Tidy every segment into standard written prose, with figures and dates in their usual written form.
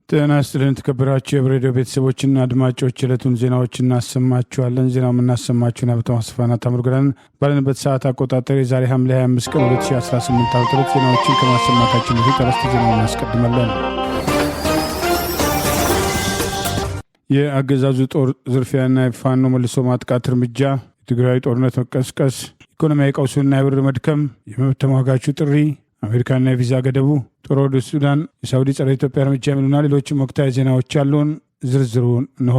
ጤና ይስጥልን ተከበራችሁ የሬዲዮ ቤተሰቦችና አድማጮች ዕለቱን ዜናዎችን እናሰማችኋለን። ዜናው የምናሰማችሁን ሀብታሙ አስፋና ታምሩገን ባለንበት ሰዓት አቆጣጠር የዛሬ ሐምሌ 25 ቀን 2018 ዓ.ም ዜናዎችን ከማሰማታችን በፊት አርዕስተ ዜናውን እናስቀድማለን። የአገዛዙ ጦር ዝርፊያና የፋኖ መልሶ ማጥቃት እርምጃ፣ የትግራይ ጦርነት መቀስቀስ፣ ኢኮኖሚያዊ ቀውሱና የብር መድከም፣ የመብት ተሟጋቹ ጥሪ፣ አሜሪካና የቪዛ ገደቡ፣ ጦር ወደ ሱዳን፣ የሳውዲ ጸረ ኢትዮጵያ እርምጃ የሚሉና ሌሎችም ወቅታዊ ዜናዎች ያሉን ዝርዝሩን እንሆ።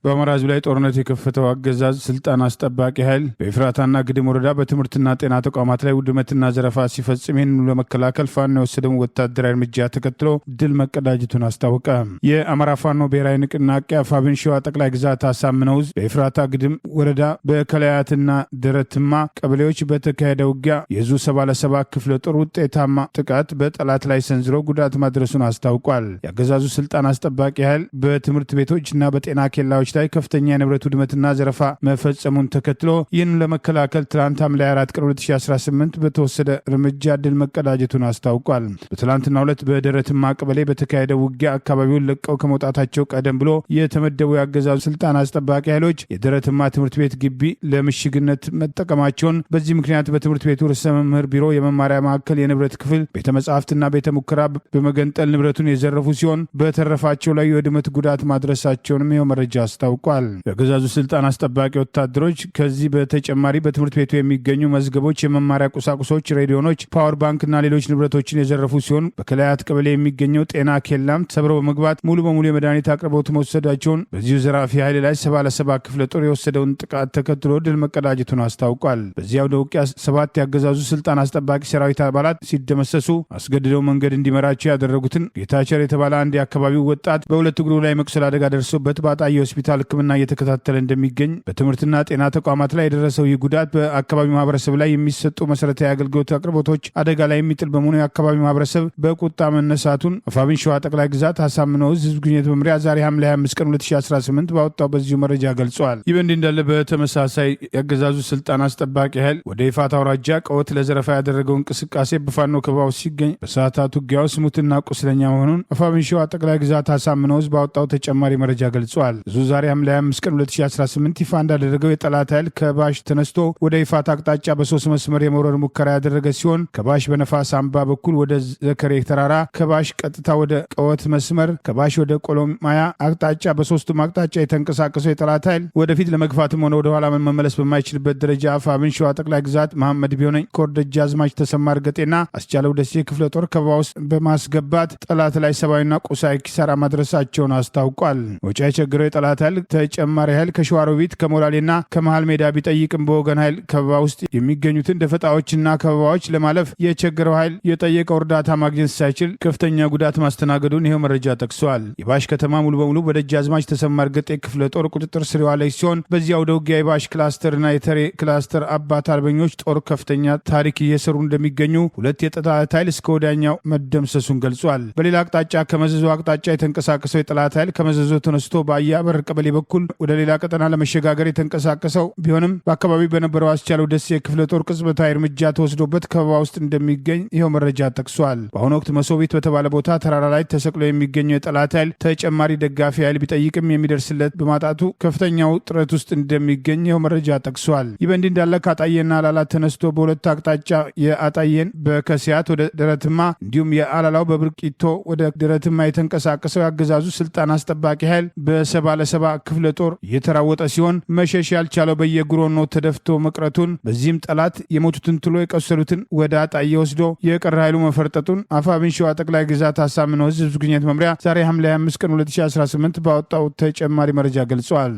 በአማራ ሕዝብ ላይ ጦርነት የከፈተው አገዛዝ ስልጣን አስጠባቂ ኃይል በኤፍራታና ግድም ወረዳ በትምህርትና ጤና ተቋማት ላይ ውድመትና ዘረፋ ሲፈጽም ይህንኑ ለመከላከል ፋኖ የወሰደውን ወታደራዊ እርምጃ ተከትሎ ድል መቀዳጀቱን አስታወቀ። የአማራ ፋኖ ብሔራዊ ንቅናቄ አፋብን ሸዋ ጠቅላይ ግዛት አሳምነው ዕዝ በኤፍራታ ግድም ወረዳ በከላያትና ደረትማ ቀበሌዎች በተካሄደ ውጊያ የዙ 77 ክፍለ ጦር ውጤታማ ጥቃት በጠላት ላይ ሰንዝሮ ጉዳት ማድረሱን አስታውቋል። የአገዛዙ ስልጣን አስጠባቂ ኃይል በትምህርት ቤቶችና በጤና ኬላዎች ላይ ከፍተኛ የንብረት ውድመትና ዘረፋ መፈጸሙን ተከትሎ ይህን ለመከላከል ትላንት ሐምሌ 4 ቀን 2018 በተወሰደ እርምጃ ድል መቀዳጀቱን አስታውቋል። በትላንትናው ዕለት በደረትማ ቀበሌ በተካሄደው ውጊያ አካባቢውን ለቀው ከመውጣታቸው ቀደም ብሎ የተመደቡ የአገዛዙ ስልጣን አስጠባቂ ኃይሎች የደረትማ ትምህርት ቤት ግቢ ለምሽግነት መጠቀማቸውን፣ በዚህ ምክንያት በትምህርት ቤቱ ርዕሰ መምህር ቢሮ የመማሪያ ማዕከል የንብረት ክፍል ቤተ መጻሕፍትና ቤተ ሙከራ በመገንጠል ንብረቱን የዘረፉ ሲሆን በተረፋቸው ላይ የውድመት ጉዳት ማድረሳቸውንም ይኸው መረጃ አስታውቋል። የአገዛዙ ስልጣን አስጠባቂ ወታደሮች ከዚህ በተጨማሪ በትምህርት ቤቱ የሚገኙ መዝገቦች፣ የመማሪያ ቁሳቁሶች፣ ሬዲዮኖች፣ ፓወር ባንክና ሌሎች ንብረቶችን የዘረፉ ሲሆን በከላያት ቀበሌ የሚገኘው ጤና ኬላም ሰብረው በመግባት ሙሉ በሙሉ የመድኃኒት አቅርቦት መወሰዳቸውን በዚሁ ዘራፊ ኃይል ላይ 77 ክፍለ ጦር የወሰደውን ጥቃት ተከትሎ ድል መቀዳጀቱን አስታውቋል። በዚያው ደውቂያ 7 የአገዛዙ ስልጣን አስጠባቂ ሰራዊት አባላት ሲደመሰሱ አስገድደው መንገድ እንዲመራቸው ያደረጉትን ጌታቸር የተባለ አንድ የአካባቢው ወጣት በሁለት እግሩ ላይ መቁሰል አደጋ ደርሶበት በአጣዬ ሆስፒታል ሕክምና እየተከታተለ እንደሚገኝ፣ በትምህርትና ጤና ተቋማት ላይ የደረሰው ይህ ጉዳት በአካባቢው ማህበረሰብ ላይ የሚሰጡ መሰረታዊ አገልግሎት አቅርቦቶች አደጋ ላይ የሚጥል በመሆኑ የአካባቢው ማህበረሰብ በቁጣ መነሳቱን አፋብን ሸዋ ጠቅላይ ግዛት አሳምነው ዕዝ ህዝብ ግንኙነት መምሪያ ዛሬ ሐምሌ 25 ቀን 2018 ባወጣው በዚሁ መረጃ ገልጿል። ይህ በእንዲህ እንዳለ በተመሳሳይ የአገዛዙ ስልጣን አስጠባቂ ኃይል ወደ ይፋት አውራጃ ቀወት ለዘረፋ ያደረገው እንቅስቃሴ በፋኖ ከበባው ሲገኝ በሰዓታት ውጊያ ውስጥ ሙትና ቁስለኛ መሆኑን አፋብን ሸዋ ጠቅላይ ግዛት አሳምነው ዕዝ ባወጣው ተጨማሪ መረጃ ገልጿል። ዛሬ ሐምሌ 25 ቀን 2018 ይፋ እንዳደረገው የጠላት ኃይል ከባሽ ተነስቶ ወደ ይፋት አቅጣጫ በ3 መስመር የመውረድ ሙከራ ያደረገ ሲሆን ከባሽ በነፋስ አምባ በኩል ወደ ዘከሬ ተራራ፣ ከባሽ ቀጥታ ወደ ቀወት መስመር፣ ከባሽ ወደ ቆሎማያ አቅጣጫ በሶስቱም አቅጣጫ የተንቀሳቀሰው የጠላት ኃይል ወደፊት ለመግፋትም ሆነ ወደ ኋላ መመለስ በማይችልበት ደረጃ አፋብን ሸዋ ጠቅላይ ግዛት መሐመድ ቢሆነኝ ኮር ደጃዝማች ተሰማ እርገጤና አስቻለው ደሴ ክፍለ ጦር ከበባ ውስጥ በማስገባት ጠላት ላይ ሰብአዊና ቁሳዊ ኪሳራ ማድረሳቸውን አስታውቋል። ወጪ የቸገረው የጠላት ኃይል ተጨማሪ ኃይል ከሸዋሮቢት ከሞላሌና ከመሃል ሜዳ ቢጠይቅም በወገን ኃይል ከበባ ውስጥ የሚገኙትን ደፈጣዎችና ከበባዎች ለማለፍ የቸገረው ኃይል የጠየቀው እርዳታ ማግኘት ሳይችል ከፍተኛ ጉዳት ማስተናገዱን ይኸው መረጃ ጠቅሷል። የባሽ ከተማ ሙሉ በሙሉ በደጃዝማች ተሰማ እርገጤ ክፍለ ጦር ቁጥጥር ስር የዋለች ሲሆን በዚያው ውጊያ የባሽ ክላስተርና የተሬ ክላስተር አባት አርበኞች ጦር ከፍተኛ ታሪክ እየሰሩ እንደሚገኙ፣ ሁለት የጠላት ኃይል እስከ ወዲያኛው መደምሰሱን ገልጿል። በሌላ አቅጣጫ ከመዘዞ አቅጣጫ የተንቀሳቀሰው የጠላት ኃይል ከመዘዞ ተነስቶ በአያ በር ቀበሌ በኩል ወደ ሌላ ቀጠና ለመሸጋገር የተንቀሳቀሰው ቢሆንም በአካባቢው በነበረው አስቻለው ደሴ የክፍለ ጦር ቅጽበታዊ እርምጃ ተወስዶበት ከበባ ውስጥ እንደሚገኝ ይኸው መረጃ ጠቅሷል። በአሁኑ ወቅት መሶቢት በተባለ ቦታ ተራራ ላይ ተሰቅሎ የሚገኘው የጠላት ኃይል ተጨማሪ ደጋፊ ኃይል ቢጠይቅም የሚደርስለት በማጣቱ ከፍተኛው ጥረት ውስጥ እንደሚገኝ ይኸው መረጃ ጠቅሷል። ይህ በእንዲህ እንዳለ ከአጣዬና አላላ ተነስቶ በሁለት አቅጣጫ የአጣዬን በከሲያት ወደ ደረትማ እንዲሁም የአላላው በብርቂቶ ወደ ደረትማ የተንቀሳቀሰው የአገዛዙ ስልጣን አስጠባቂ ኃይል በ77 ክፍለ ጦር የተራወጠ ሲሆን መሸሽ ያልቻለው በየጉሮኖ ተደፍቶ መቅረቱን፣ በዚህም ጠላት የሞቱትን ትሎ የቆሰሉትን ወደ አጣዬ ወስዶ የቀረ ኃይሉ መፈርጠጡን አፋብን ሸዋ ጠቅላይ ግዛት አሳምነው ዕዝ ህዝብ ግንኙነት መምሪያ ዛሬ ሐምሌ 25 ቀን 2018 ባወጣው ተጨማሪ መረጃ ገልጿል።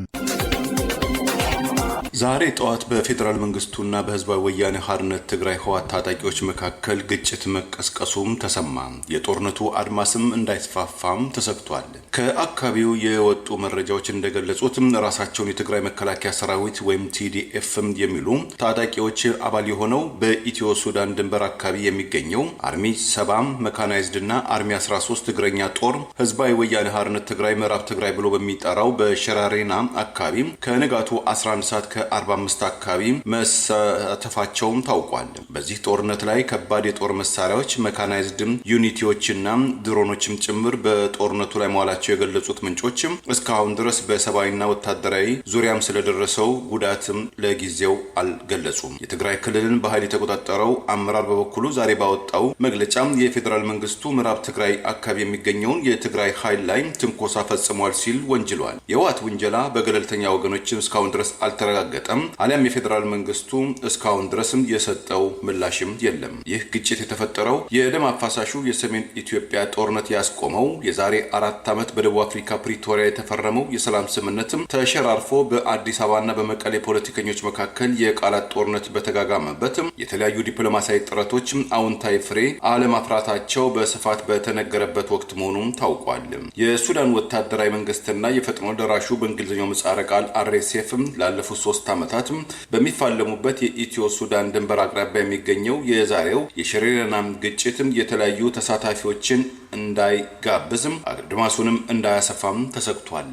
ዛሬ ጠዋት በፌዴራል መንግስቱና በህዝባዊ ወያኔ ሓርነት ትግራይ ህወሓት ታጣቂዎች መካከል ግጭት መቀስቀሱም ተሰማ። የጦርነቱ አድማስም እንዳይስፋፋም ተሰግቷል። ከአካባቢው የወጡ መረጃዎች እንደገለጹት ራሳቸውን የትግራይ መከላከያ ሰራዊት ወይም ቲዲኤፍ የሚሉ ታጣቂዎች አባል የሆነው በኢትዮ ሱዳን ድንበር አካባቢ የሚገኘው አርሚ 7 መካናይዝድ እና አርሚ 13 እግረኛ ጦር ህዝባዊ ወያኔ ሓርነት ትግራይ ምዕራብ ትግራይ ብሎ በሚጠራው በሸራሬና አካባቢ ከንጋቱ 11 ሰዓት 45 አካባቢ መሳተፋቸውም ታውቋል። በዚህ ጦርነት ላይ ከባድ የጦር መሳሪያዎች፣ መካናይዝድ ዩኒቲዎችና ድሮኖችም ጭምር በጦርነቱ ላይ መዋላቸው የገለጹት ምንጮችም እስካሁን ድረስ በሰብአዊና ወታደራዊ ዙሪያም ስለደረሰው ጉዳትም ለጊዜው አልገለጹም። የትግራይ ክልልን በኃይል የተቆጣጠረው አመራር በበኩሉ ዛሬ ባወጣው መግለጫ የፌዴራል መንግስቱ ምዕራብ ትግራይ አካባቢ የሚገኘውን የትግራይ ኃይል ላይ ትንኮሳ ፈጽሟል ሲል ወንጅሏል። የህወሓት ውንጀላ በገለልተኛ ወገኖችም እስካሁን ድረስ አልተረጋገጠም። አሊያም የፌዴራል መንግስቱ እስካሁን ድረስም የሰጠው ምላሽም የለም። ይህ ግጭት የተፈጠረው የደም አፋሳሹ የሰሜን ኢትዮጵያ ጦርነት ያስቆመው የዛሬ 4 ዓመት በደቡብ አፍሪካ ፕሪቶሪያ የተፈረመው የሰላም ስምምነትም ተሸራርፎ በአዲስ አበባና በመቀሌ ፖለቲከኞች መካከል የቃላት ጦርነት በተጋጋመበትም የተለያዩ ዲፕሎማሲያዊ ጥረቶች አዎንታዊ ፍሬ አለማፍራታቸው በስፋት በተነገረበት ወቅት መሆኑን ታውቋል። የሱዳን ወታደራዊ መንግስትና የፈጥኖ ደራሹ በእንግሊዝኛው ምህጻረ ቃል RSF ላለፉት 3 ዓመታት በሚፋለሙበት የኢትዮ ሱዳን ድንበር አቅራቢያ የሚገኘው የዛሬው የሽሬናም ግጭትም የተለያዩ ተሳታፊዎችን እንዳይጋብዝም አድማሱንም እንዳያሰፋም ተሰግቷል።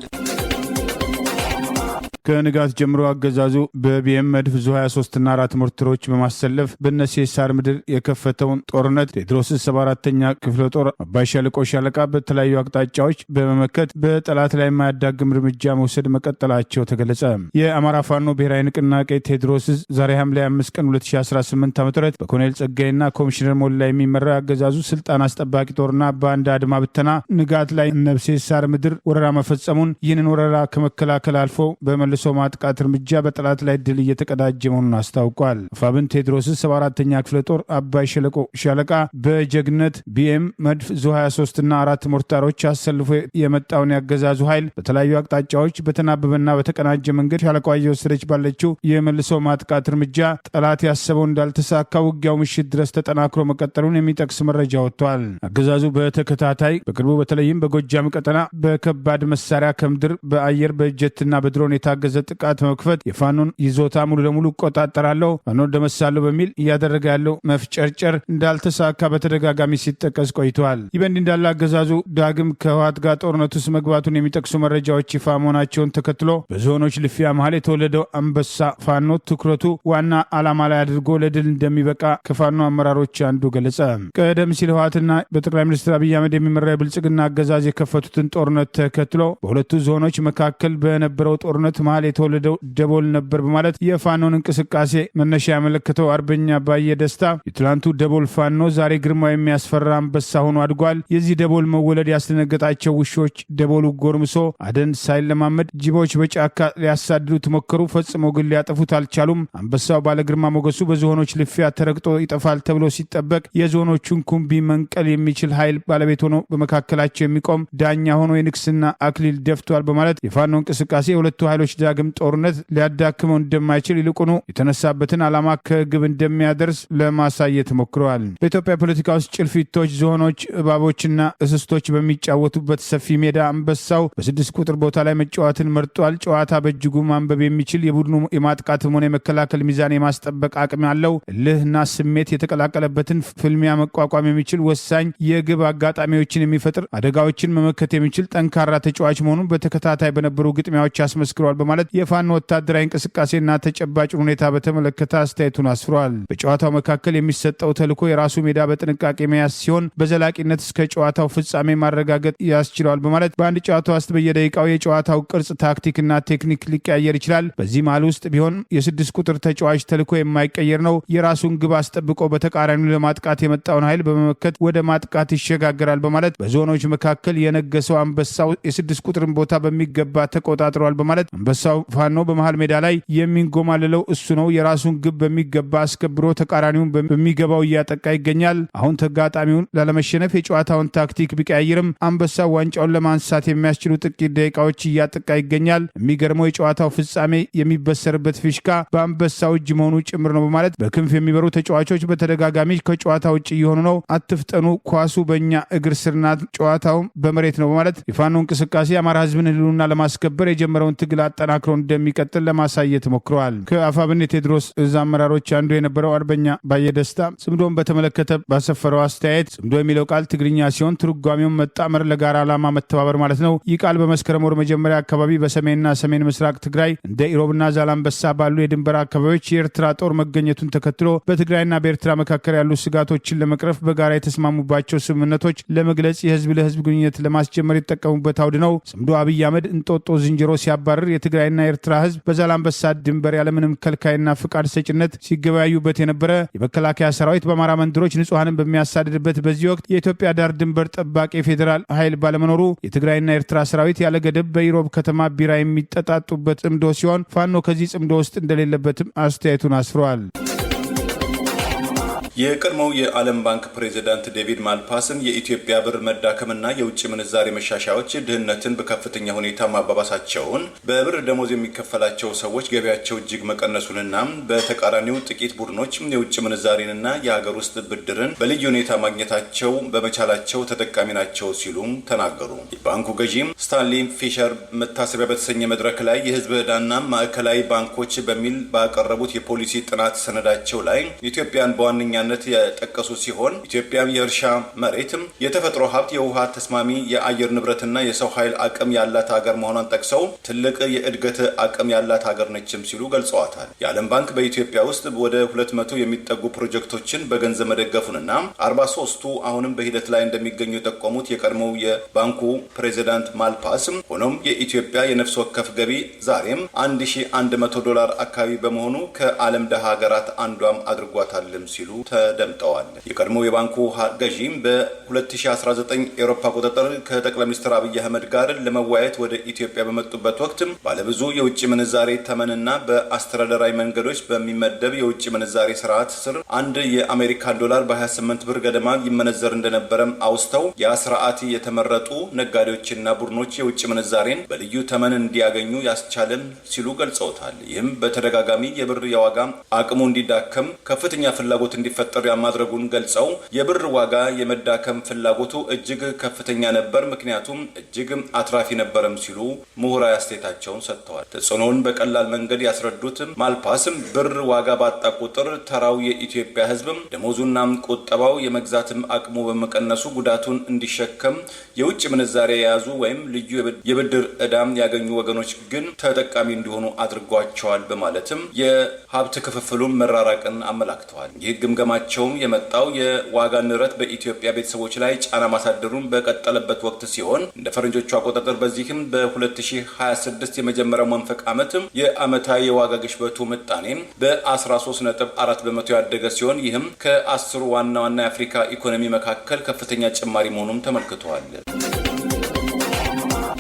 ከንጋት ጀምሮ አገዛዙ በቢኤም መድፍ ዙ 23 እና 4 ሞርተሮች በማሰለፍ በነሴሳር ምድር የከፈተውን ጦርነት ቴዎድሮስ 74ኛ ክፍለ ጦር አባይ ሸለቆ ሻለቃ በተለያዩ አቅጣጫዎች በመመከት በጠላት ላይ የማያዳግም እርምጃ መውሰድ መቀጠላቸው ተገለጸ። የአማራ ፋኖ ብሔራዊ ንቅናቄ ቴዎድሮስ ዛሬ ሐምሌ 5 ቀን 2018 ዓ.ም በኮሎኔል ጸጋይና ኮሚሽነር ሞላ የሚመራው አገዛዙ ስልጣን አስጠባቂ ጦርና በአንድ አድማ ብተና ንጋት ላይ ነብሴሳር ምድር ወረራ መፈጸሙን ይህንን ወረራ ከመከላከል አልፎ በመልሶ ማጥቃት እርምጃ በጠላት ላይ ድል እየተቀዳጀ መሆኑን አስታውቋል። ፋብን ቴዎድሮስ 74ኛ ክፍለ ጦር አባይ ሸለቆ ሻለቃ በጀግነት ቢኤም መድፍ ዙ 23 እና 4 ሞርታሮች አሰልፎ የመጣውን ያገዛዙ ኃይል በተለያዩ አቅጣጫዎች በተናበበና በተቀናጀ መንገድ ሻለቃዋ እየወሰደች ባለችው የመልሶ ማጥቃት እርምጃ ጠላት ያሰበው እንዳልተሳካ ውጊያው ምሽት ድረስ ተጠናክሮ መቀጠሉን የሚጠቅስ መረጃ ወጥቷል። አገዛዙ በተከታታይ በቅርቡ በተለይም በጎጃም ቀጠና በከባድ መሳሪያ ከምድር በአየር በጀትና በድሮን የታገዘ ጥቃት መክፈት የፋኖን ይዞታ ሙሉ ለሙሉ እቆጣጠራለሁ፣ ፋኖን ደመሳለሁ በሚል እያደረገ ያለው መፍጨርጨር እንዳልተሳካ በተደጋጋሚ ሲጠቀስ ቆይተዋል። ይህ በእንዲህ እንዳለ አገዛዙ ዳግም ከህወሓት ጋር ጦርነት ውስጥ መግባቱን የሚጠቅሱ መረጃዎች ይፋ መሆናቸውን ተከትሎ በዞኖች ልፊያ መሀል የተወለደው አንበሳ ፋኖ ትኩረቱ ዋና ዓላማ ላይ አድርጎ ለድል እንደሚበቃ ከፋኖ አመራሮች አንዱ ገለጸ። ቀደም ሲል ህወሓትና በጠቅላይ ሚኒስትር አብይ አህመድ የሚመራ የብልጽግና አገዛዝ የከፈቱትን ጦርነት ተከትሎ በሁለቱ ዞኖች መካከል በነበረው ጦርነት መሀል የተወለደው ደቦል ነበር በማለት የፋኖን እንቅስቃሴ መነሻ ያመለከተው አርበኛ ባየ ደስታ የትላንቱ ደቦል ፋኖ ዛሬ ግርማው የሚያስፈራ አንበሳ ሆኖ አድጓል። የዚህ ደቦል መወለድ ያስደነገጣቸው ውሾች ደቦሉ ጎርምሶ አደን ሳይለማመድ ጅቦች በጫካ ሊያሳድዱት ሞከሩ። ፈጽሞ ግን ሊያጠፉት አልቻሉም። አንበሳው ባለግርማ ሞገሱ በዝሆኖች ልፊያ ተረግጦ ይጠፋል ተብሎ ሲጠበቅ የዝሆኖቹን ኩምቢ መንቀል የሚችል ኃይል ባለቤት ሆኖ በመካከላቸው የሚቆም ዳኛ ሆኖ የንግስና አክሊል ደፍቷል በማለት የፋኖ እንቅስቃሴ የሁለቱ ኃይሎች ዳግም ጦርነት ሊያዳክመው እንደማይችል ይልቁኑ የተነሳበትን ዓላማ ከግብ እንደሚያደርስ ለማሳየት ሞክረዋል። በኢትዮጵያ ፖለቲካ ውስጥ ጭልፊቶች፣ ዝሆኖች፣ እባቦችና እስስቶች በሚጫወቱበት ሰፊ ሜዳ አንበሳው በ6 ቁጥር ቦታ ላይ መጫወትን መርጧል። ጨዋታ በእጅጉ ማንበብ የሚችል የቡድኑ የማጥቃትም ሆነ የመከላከል ሚዛን የማስጠበቅ አቅም ያለው እልህና ስሜት የተቀላቀለበትን ፍልሚያ መቋቋም የሚችል ወሳኝ የግብ አጋጣሚዎችን የሚፈጥር አደጋዎችን መመከት የሚችል ጠንካራ ተጫዋች መሆኑን በተከታታይ በነበሩ ግጥሚያዎች አስመስክሯል በማለት የፋኖ ወታደራዊ እንቅስቃሴና ተጨባጭ ሁኔታ በተመለከተ አስተያየቱን አስፍሯል። በጨዋታው መካከል የሚሰጠው ተልዕኮ የራሱ ሜዳ በጥንቃቄ መያዝ ሲሆን በዘላቂነት እስከ ጨዋታው ፍጻሜ ማረጋገጥ ያስችለዋል በማለት በአንድ ጨዋታ ውስጥ በየደቂቃው የጨዋታው ቅርጽ፣ ታክቲክና ቴክኒክ ሊቀያየር ይችላል። በዚህ መሃል ውስጥ ቢሆን የ6 ቁጥር ተጫዋች ተልዕኮ የማይቀየር ነው። የራሱን ግብ አስጠብቆ በተቃራኒው ለማጥቃት የመጣውን ኃይል በመመከት ወደ ማጥቃት ይሸጋግራል በማለት በዞኖች መካከል የነገሰው አንበሳው የ6 ቁጥርን ቦታ በሚገባ ተቆጣጥሯል በማለት አንበሳው ፋኖ በመሃል ሜዳ ላይ የሚንጎማልለው እሱ ነው። የራሱን ግብ በሚገባ አስከብሮ ተቃራኒውን በሚገባው እያጠቃ ይገኛል። አሁን ተጋጣሚውን ላለመሸነፍ የጨዋታውን ታክቲክ ቢቀያይርም አንበሳው ዋንጫውን ለማንሳት የሚያስችሉ ጥቂት ደቂቃዎች እያጠቃ ይገኛል። የሚገርመው የጨዋታው ፍጻሜ የሚበሰርበት ፊሽካ በአንበሳው እጅ መሆኑ ጭምር ነው በማለት በክንፍ የሚበሩ ተጫዋቾች በተደጋጋሚ ከጨዋታ ውጭ እየሆኑ ነው። አትፍጠኑ፣ ኳሱ በእኛ እግር ስር ናት፣ ጨዋታውም በመሬት ነው በማለት የፋኖ እንቅስቃሴ የአማራ ህዝብን ህልውና ለማስከበር የጀመረውን ትግል ተጠናክሮ እንደሚቀጥል ለማሳየት ሞክረዋል። ከአፋብን የቴዎድሮስ እዝ አመራሮች አንዱ የነበረው አርበኛ ባየደስታ ጽምዶን በተመለከተ ባሰፈረው አስተያየት ጽምዶ የሚለው ቃል ትግርኛ ሲሆን ትርጓሜውን መጣመር፣ ለጋራ ዓላማ መተባበር ማለት ነው። ይህ ቃል በመስከረም ወር መጀመሪያ አካባቢ በሰሜንና ሰሜን ምስራቅ ትግራይ እንደ ኢሮብና ዛላምበሳ ባሉ የድንበር አካባቢዎች የኤርትራ ጦር መገኘቱን ተከትሎ በትግራይና በኤርትራ መካከል ያሉ ስጋቶችን ለመቅረፍ በጋራ የተስማሙባቸው ስምምነቶች ለመግለጽ የህዝብ ለህዝብ ግንኙነት ለማስጀመር የተጠቀሙበት አውድ ነው። ጽምዶ አብይ አህመድ እንጦጦ ዝንጀሮ ሲያባርር የትግራይና የኤርትራ ህዝብ በዛላምበሳ ድንበር ያለምንም ከልካይና ፍቃድ ሰጭነት ሲገበያዩበት የነበረ የመከላከያ ሰራዊት በአማራ መንደሮች ንጹሐንን በሚያሳድድበት በዚህ ወቅት የኢትዮጵያ ዳር ድንበር ጠባቂ የፌዴራል ኃይል ባለመኖሩ የትግራይና የኤርትራ ሰራዊት ያለ ገደብ በኢሮብ ከተማ ቢራ የሚጠጣጡበት ጽምዶ ሲሆን ፋኖ ከዚህ ጽምዶ ውስጥ እንደሌለበትም አስተያየቱን አስፍረዋል። የቀድሞው የዓለም ባንክ ፕሬዚዳንት ዴቪድ ማልፓስም የኢትዮጵያ ብር መዳከምና የውጭ ምንዛሬ መሻሻያዎች ድህነትን በከፍተኛ ሁኔታ ማባባሳቸውን፣ በብር ደሞዝ የሚከፈላቸው ሰዎች ገቢያቸው እጅግ መቀነሱንና በተቃራኒው ጥቂት ቡድኖች የውጭ ምንዛሬንና የሀገር ውስጥ ብድርን በልዩ ሁኔታ ማግኘታቸው በመቻላቸው ተጠቃሚ ናቸው ሲሉም ተናገሩ። የባንኩ ገዢም ስታንሊ ፊሸር መታሰቢያ በተሰኘ መድረክ ላይ የህዝብ ዕዳና ማዕከላዊ ባንኮች በሚል ባቀረቡት የፖሊሲ ጥናት ሰነዳቸው ላይ ኢትዮጵያን በዋነኛ የጠቀሱ ሲሆን ኢትዮጵያም የእርሻ መሬትም የተፈጥሮ ሀብት የውሃ ተስማሚ የአየር ንብረትና የሰው ኃይል አቅም ያላት ሀገር መሆኗን ጠቅሰው ትልቅ የእድገት አቅም ያላት ሀገር ነችም ሲሉ ገልጸዋታል። የዓለም ባንክ በኢትዮጵያ ውስጥ ወደ 200 የሚጠጉ ፕሮጀክቶችን በገንዘብ መደገፉንና 43ቱ አሁንም በሂደት ላይ እንደሚገኙ የጠቆሙት የቀድሞው የባንኩ ፕሬዚዳንት ማልፓስም ሆኖም የኢትዮጵያ የነፍስ ወከፍ ገቢ ዛሬም $1100 አካባቢ በመሆኑ ከዓለም ደሃ ሀገራት አንዷም አድርጓታልም ሲሉ ተደምጠዋል። የቀድሞ የባንኩ ገዢም በ2019 ኤሮፓ ቁጥጥር ከጠቅላይ ሚኒስትር አብይ አህመድ ጋር ለመወያየት ወደ ኢትዮጵያ በመጡበት ወቅት ባለብዙ የውጭ ምንዛሬ ተመንና በአስተዳደራዊ መንገዶች በሚመደብ የውጭ ምንዛሬ ስርዓት ስር አንድ የአሜሪካን ዶላር በ28 ብር ገደማ ይመነዘር እንደነበረም አውስተው ያ ስርዓት የተመረጡ ነጋዴዎችና ቡድኖች የውጭ ምንዛሬን በልዩ ተመን እንዲያገኙ ያስቻለን ሲሉ ገልጸውታል። ይህም በተደጋጋሚ የብር የዋጋ አቅሙ እንዲዳከም ከፍተኛ ፍላጎት እንዲፈጠር ማድረጉን ገልጸው የብር ዋጋ የመዳከም ፍላጎቱ እጅግ ከፍተኛ ነበር፣ ምክንያቱም እጅግ አትራፊ ነበረም ሲሉ ምሁራዊ አስተያየታቸውን ሰጥተዋል። ተጽዕኖውን በቀላል መንገድ ያስረዱት ማልፓስም ብር ዋጋ ባጣ ቁጥር ተራው የኢትዮጵያ ሕዝብም ደሞዙና ቁጠባው የመግዛትም አቅሙ በመቀነሱ ጉዳቱን እንዲሸከም የውጭ ምንዛሬ የያዙ ወይም ልዩ የብድር ዕዳም ያገኙ ወገኖች ግን ተጠቃሚ እንዲሆኑ አድርጓቸዋል በማለትም የሀብት ክፍፍሉን መራራቅን አመላክተዋል። ይህ ግምገማቸውም የመጣው የዋጋ ንረት በኢትዮጵያ ቤተሰቦች ላይ ጫና ማሳደሩን በቀጠለበት ወቅት ሲሆን እንደ ፈረንጆቹ አቆጣጠር በዚህም በ2026 የመጀመሪያው መንፈቅ ዓመት የዓመታዊ የዋጋ ግሽበቱ ምጣኔ በ13.4 በመቶ ያደገ ሲሆን ይህም ከ10 ዋና ዋና የአፍሪካ ኢኮኖሚ መካከል ከፍተኛ ጭማሪ መሆኑን ተመልክተዋል።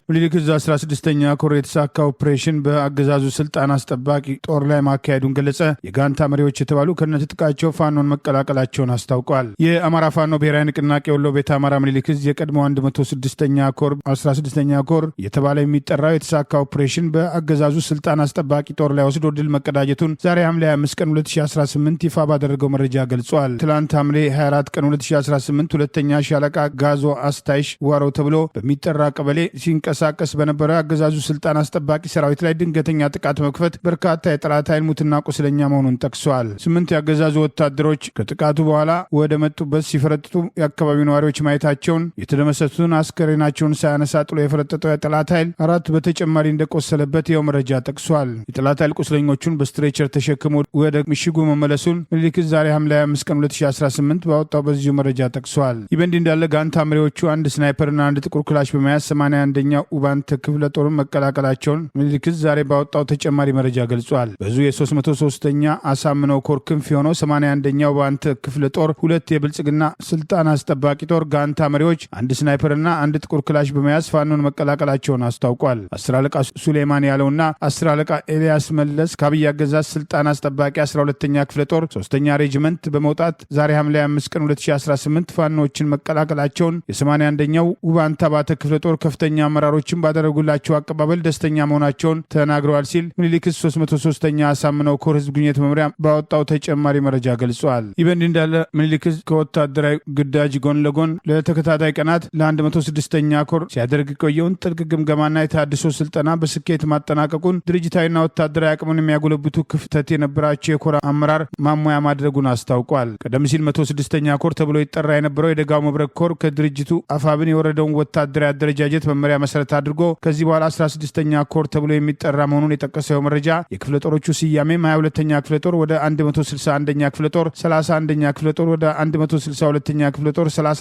ምኒልክ ዕዝ 16ኛ ኮር የተሳካ ኦፕሬሽን በአገዛዙ ስልጣን አስጠባቂ ጦር ላይ ማካሄዱን ገለጸ። የጋንታ መሪዎች የተባሉ ከነትጥቃቸው ፋኖን መቀላቀላቸውን አስታውቋል። የአማራ ፋኖ ብሔራዊ ንቅናቄ ወሎ ቤተ አማራ ምኒልክ ዕዝ የቀድሞ 106ኛ ኮር 16ኛ ኮር የተባለ የሚጠራው የተሳካ ኦፕሬሽን በአገዛዙ ስልጣን አስጠባቂ ጦር ላይ ወስዶ ድል መቀዳጀቱን ዛሬ ሐምሌ 25 ቀን 2018 ይፋ ባደረገው መረጃ ገልጿል። ትላንት ሐምሌ 24 ቀን 2018 ሁለተኛ ሻለቃ ጋዞ አስታይሽ ዋሮ ተብሎ በሚጠራ ቀበሌ ሲንቀሳቀስ በነበረ አገዛዙ ስልጣን አስጠባቂ ሰራዊት ላይ ድንገተኛ ጥቃት መክፈት በርካታ የጠላት ኃይል ሙትና ቁስለኛ መሆኑን ጠቅሷል። 8 የአገዛዙ ወታደሮች ከጥቃቱ በኋላ ወደ መጡበት ሲፈረጥጡ የአካባቢው ነዋሪዎች ማየታቸውን፣ የተደመሰሱትን አስከሬናቸውን ሳያነሳ ጥሎ የፈረጠጠው የጠላት ኃይል 4 በተጨማሪ እንደቆሰለበት ይኸው መረጃ ጠቅሷል። የጠላት ኃይል ቁስለኞቹን በስትሬቸር ተሸክሞ ወደ ምሽጉ መመለሱን ምኒልክ ዕዝ ዛሬ ሐምሌ 25 ቀን 2018 ባወጣው በዚሁ መረጃ ጠቅሷል። ይህ በእንዲህ እንዳለ ጋንታ መሪዎቹ አንድ ስናይፐርና አንድ ጥቁር ክላሽ በመያዝ 81ኛው ኡባንት ክፍለ ጦርን መቀላቀላቸውን ምኒልክ ዕዝ ዛሬ ባወጣው ተጨማሪ መረጃ ገልጿል። በዙ የ303ኛ አሳምነው ኮር ክንፍ የሆነው 81ኛው ኡባንት ክፍለ ጦር 2 የብልጽግና ስልጣን አስጠባቂ ጦር ጋንታ መሪዎች አንድ ስናይፐርና አንድ ጥቁር ክላሽ በመያዝ ፋኖን መቀላቀላቸውን አስታውቋል። 10 አለቃ ሱሌማን ያለውና 10 አለቃ ኤልያስ መለስ ከአብይ አገዛዝ ስልጣን አስጠባቂ 12ኛ ክፍለ ጦር 3ኛ ሬጅመንት በመውጣት ዛሬ ሐምሌ 5 ቀን 2018 ፋኖችን መቀላቀላቸውን የ81ኛው ኡባንት አባተ ክፍለ ጦር ከፍተኛ አመራሮች አመራሮችን ባደረጉላቸው አቀባበል ደስተኛ መሆናቸውን ተናግረዋል ሲል ምኒልክ 303ኛ አሳምነው ኮር ህዝብ ግንኙነት መምሪያ ባወጣው ተጨማሪ መረጃ ገልጿል። ይህ በእንዲህ እንዳለ ምኒልክ ከወታደራዊ ግዳጅ ጎን ለጎን ለተከታታይ ቀናት ለ106ኛ ኮር ሲያደርግ የቆየውን ጥልቅ ግምገማና የታድሶ ስልጠና በስኬት ማጠናቀቁን ድርጅታዊና ወታደራዊ አቅሙን የሚያጎለብቱ ክፍተት የነበራቸው የኮር አመራር ማሟያ ማድረጉን አስታውቋል። ቀደም ሲል 106ኛ ኮር ተብሎ ይጠራ የነበረው የደጋው መብረቅ ኮር ከድርጅቱ አፋብን የወረደውን ወታደራዊ አደረጃጀት መመሪያ መሰረት አድርጎ ከዚህ በኋላ 16ኛ ኮር ተብሎ የሚጠራ መሆኑን የጠቀሰው መረጃ የክፍለ ጦሮቹ ስያሜም 22ኛ ክፍለ ጦር ወደ 161ኛ ክፍለ ጦር፣ 31ኛ ክፍለ ጦር ወደ 162ኛ ክፍለ ጦር፣ 34ኛ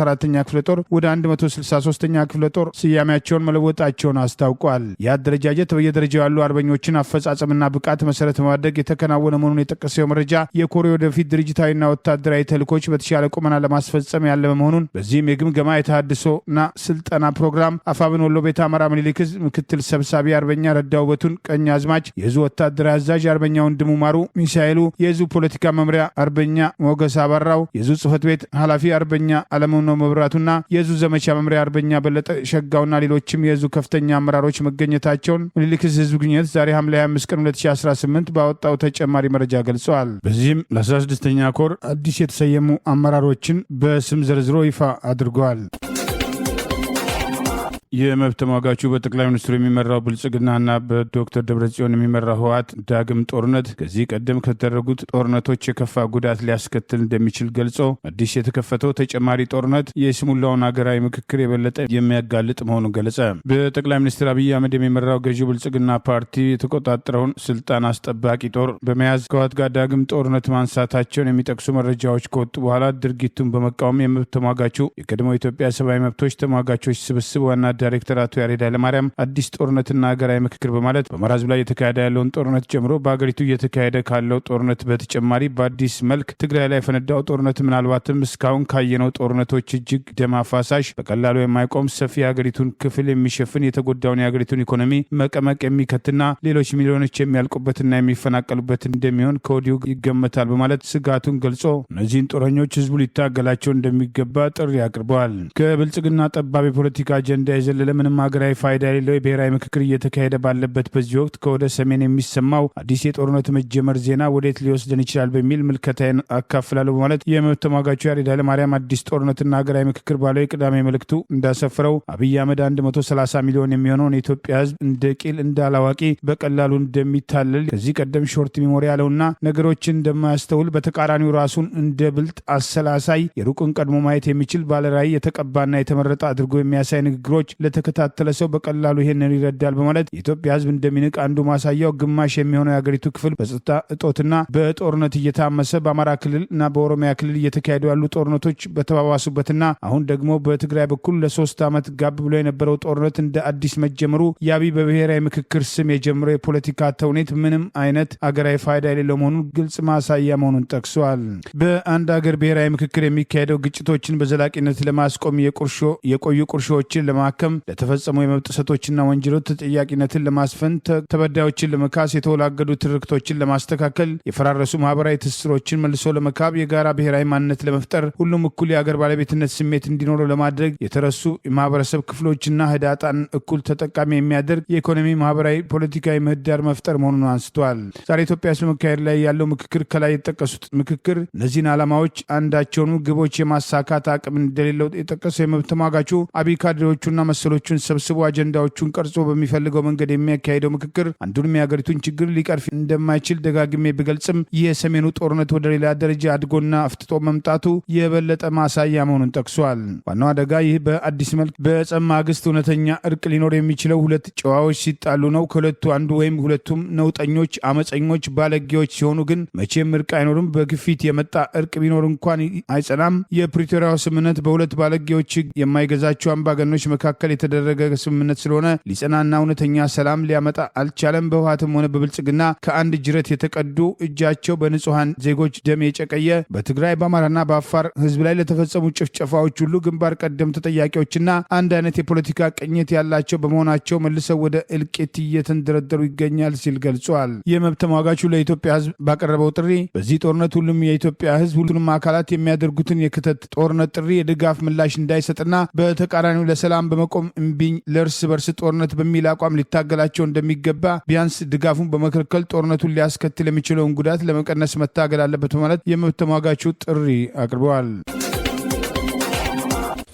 ክፍለ ጦር ወደ 163ኛ ክፍለ ጦር ስያሜያቸውን መለወጣቸውን አስታውቋል። የአደረጃጀት በየደረጃው ያሉ አርበኞችን አፈጻጸምና ብቃት መሰረት በማድረግ የተከናወነ መሆኑን የጠቀሰው መረጃ የኮር ወደፊት ድርጅታዊና ወታደራዊ ተልእኮች በተሻለ ቁመና ለማስፈጸም ያለመ መሆኑን በዚህም የግምገማ የተሃድሶና ስልጠና ፕሮግራም አፋብን ወሎ ቤተ አማራ ምኒልክ ምክትል ሰብሳቢ አርበኛ ረዳው በቱን ቀኝ አዝማች፣ የዙ ወታደራዊ አዛዥ አርበኛ ወንድሙ ማሩ ሚሳኤሉ፣ የዙ ፖለቲካ መምሪያ አርበኛ ሞገስ አባራው፣ የዙ ጽህፈት ቤት ኃላፊ አርበኛ አለምነው መብራቱና የዙ ዘመቻ መምሪያ አርበኛ በለጠ ሸጋውና ሌሎችም የዙ ከፍተኛ አመራሮች መገኘታቸውን ምኒልክ ህዝብ ግንኙነት ዛሬ ሐምሌ 25 ቀን 2018 ባወጣው ተጨማሪ መረጃ ገልጸዋል። በዚህም ለ16ኛ ኮር አዲስ የተሰየሙ አመራሮችን በስም ዘርዝሮ ይፋ አድርገዋል። የመብት ተሟጋቹ በጠቅላይ ሚኒስትሩ የሚመራው ብልጽግናና በዶክተር ደብረጽዮን የሚመራው ህወሓት ዳግም ጦርነት ከዚህ ቀደም ከተደረጉት ጦርነቶች የከፋ ጉዳት ሊያስከትል እንደሚችል ገልጾ አዲስ የተከፈተው ተጨማሪ ጦርነት የስሙላውን ሀገራዊ ምክክር የበለጠ የሚያጋልጥ መሆኑን ገለጸ። በጠቅላይ ሚኒስትር አብይ አህመድ የሚመራው ገዢው ብልጽግና ፓርቲ የተቆጣጠረውን ስልጣን አስጠባቂ ጦር በመያዝ ከህወሓት ጋር ዳግም ጦርነት ማንሳታቸውን የሚጠቅሱ መረጃዎች ከወጡ በኋላ ድርጊቱን በመቃወም የመብት ተሟጋቹ የቀድሞው ኢትዮጵያ ሰብአዊ መብቶች ተሟጋቾች ስብስብ ዋና ዳይሬክተር አቶ ያሬድ ኃይለማርያም አዲስ ጦርነትና ሀገራዊ ምክክር በማለት በአማራ ህዝብ ላይ የተካሄደ ያለውን ጦርነት ጨምሮ በሀገሪቱ እየተካሄደ ካለው ጦርነት በተጨማሪ በአዲስ መልክ ትግራይ ላይ የፈነዳው ጦርነት ምናልባትም እስካሁን ካየነው ጦርነቶች እጅግ ደም አፋሳሽ፣ በቀላሉ የማይቆም ሰፊ የሀገሪቱን ክፍል የሚሸፍን የተጎዳውን የሀገሪቱን ኢኮኖሚ መቀመቅ የሚከትና ሌሎች ሚሊዮኖች የሚያልቁበትና የሚፈናቀሉበት እንደሚሆን ከወዲሁ ይገመታል በማለት ስጋቱን ገልጾ እነዚህን ጦረኞች ህዝቡ ሊታገላቸው እንደሚገባ ጥሪ አቅርበዋል። ከብልጽግና ጠባብ የፖለቲካ አጀንዳ የዘለለ ምንም ሀገራዊ ፋይዳ የሌለው የብሔራዊ ምክክር እየተካሄደ ባለበት በዚህ ወቅት ከወደ ሰሜን የሚሰማው አዲስ የጦርነት መጀመር ዜና ወዴት ሊወስደን ይችላል በሚል ምልከታዬን አካፍላለሁ በማለት የመብት ተሟጋቹ ያሬድ ኃይለማርያም አዲስ ጦርነትና ሀገራዊ ምክክር ባለው የቅዳሜ መልእክቱ እንዳሰፈረው አብይ አህመድ 130 ሚሊዮን የሚሆነውን የኢትዮጵያ ህዝብ እንደ ቂል እንዳላዋቂ በቀላሉ እንደሚታለል ከዚህ ቀደም ሾርት ሚሞሪ ያለውና ነገሮችን እንደማያስተውል በተቃራኒው ራሱን እንደ ብልጥ አሰላሳይ የሩቁን ቀድሞ ማየት የሚችል ባለራዕይ የተቀባና የተመረጠ አድርጎ የሚያሳይ ንግግሮች ለተከታተለ ሰው በቀላሉ ይሄንን ይረዳል በማለት የኢትዮጵያ ህዝብ እንደሚንቅ አንዱ ማሳያው ግማሽ የሚሆነው የሀገሪቱ ክፍል በጸጥታ እጦትና በጦርነት እየታመሰ በአማራ ክልል እና በኦሮሚያ ክልል እየተካሄዱ ያሉ ጦርነቶች በተባባሱበትና አሁን ደግሞ በትግራይ በኩል ለ3 ዓመት ጋብ ብሎ የነበረው ጦርነት እንደ አዲስ መጀመሩ የአብይ በብሔራዊ ምክክር ስም የጀመረው የፖለቲካ ተውኔት ምንም አይነት አገራዊ ፋይዳ የሌለው መሆኑን ግልጽ ማሳያ መሆኑን ጠቅሷል። በአንድ ሀገር ብሔራዊ ምክክር የሚካሄደው ግጭቶችን በዘላቂነት ለማስቆም የቆዩ ቁርሾዎችን ለማከም ለተፈጸሙ የመብት ጥሰቶችና ወንጀሎች ተጠያቂነትን ለማስፈን ተበዳዮችን ለመካስ የተወላገዱ ትርክቶችን ለማስተካከል የፈራረሱ ማህበራዊ ትስስሮችን መልሶ ለመካብ የጋራ ብሔራዊ ማንነት ለመፍጠር ሁሉም እኩል የአገር ባለቤትነት ስሜት እንዲኖረው ለማድረግ የተረሱ የማህበረሰብ ክፍሎችና ህዳጣን እኩል ተጠቃሚ የሚያደርግ የኢኮኖሚ ማህበራዊ ፖለቲካዊ ምህዳር መፍጠር መሆኑን አንስተዋል። ዛሬ ኢትዮጵያ በመካሄድ ላይ ያለው ምክክር ከላይ የተጠቀሱት ምክክር እነዚህን ዓላማዎች አንዳቸውኑ ግቦች የማሳካት አቅም እንደሌለው የጠቀሰው የመብት ተሟጋቹ አብይ ካድሬዎቹና መሰሎቹን ሰብስቦ አጀንዳዎቹን ቀርጾ በሚፈልገው መንገድ የሚያካሄደው ምክክር አንዱንም የሀገሪቱን ችግር ሊቀርፍ እንደማይችል ደጋግሜ ብገልጽም ይህ የሰሜኑ ጦርነት ወደ ሌላ ደረጃ አድጎና አፍጥጦ መምጣቱ የበለጠ ማሳያ መሆኑን ጠቅሷል። ዋናው አደጋ ይህ በአዲስ መልክ በጸብ ማግስት እውነተኛ እርቅ ሊኖር የሚችለው ሁለት ጨዋዎች ሲጣሉ ነው። ከሁለቱ አንዱ ወይም ሁለቱም ነውጠኞች፣ አመፀኞች፣ ባለጌዎች ሲሆኑ ግን መቼም እርቅ አይኖርም። በግፊት የመጣ እርቅ ቢኖር እንኳን አይጸናም። የፕሪቶሪያው ስምምነት በሁለት ባለጌዎች የማይገዛቸው አምባገኖች መካከል የተደረገ ስምምነት ስለሆነ ሊጸናና እውነተኛ ሰላም ሊያመጣ አልቻለም። በህወሓትም ሆነ በብልጽግና ከአንድ ጅረት የተቀዱ እጃቸው በንጹሐን ዜጎች ደም የጨቀየ በትግራይ በአማራና በአፋር ህዝብ ላይ ለተፈጸሙ ጭፍጨፋዎች ሁሉ ግንባር ቀደም ተጠያቂዎችና አንድ አይነት የፖለቲካ ቅኝት ያላቸው በመሆናቸው መልሰው ወደ እልቂት እየተንደረደሩ ይገኛል ሲል ገልጿል። የመብት ተሟጋቹ ለኢትዮጵያ ህዝብ ባቀረበው ጥሪ በዚህ ጦርነት ሁሉም የኢትዮጵያ ህዝብ ሁሉንም አካላት የሚያደርጉትን የክተት ጦርነት ጥሪ የድጋፍ ምላሽ እንዳይሰጥና በተቃራኒው ለሰላም በመቆ ማቆም፣ እምቢኝ ለእርስ በርስ ጦርነት በሚል አቋም ሊታገላቸው እንደሚገባ፣ ቢያንስ ድጋፉን በመከልከል ጦርነቱን ሊያስከትል የሚችለውን ጉዳት ለመቀነስ መታገል አለበት በማለት የመብት ተሟጋቹ ጥሪ አቅርበዋል።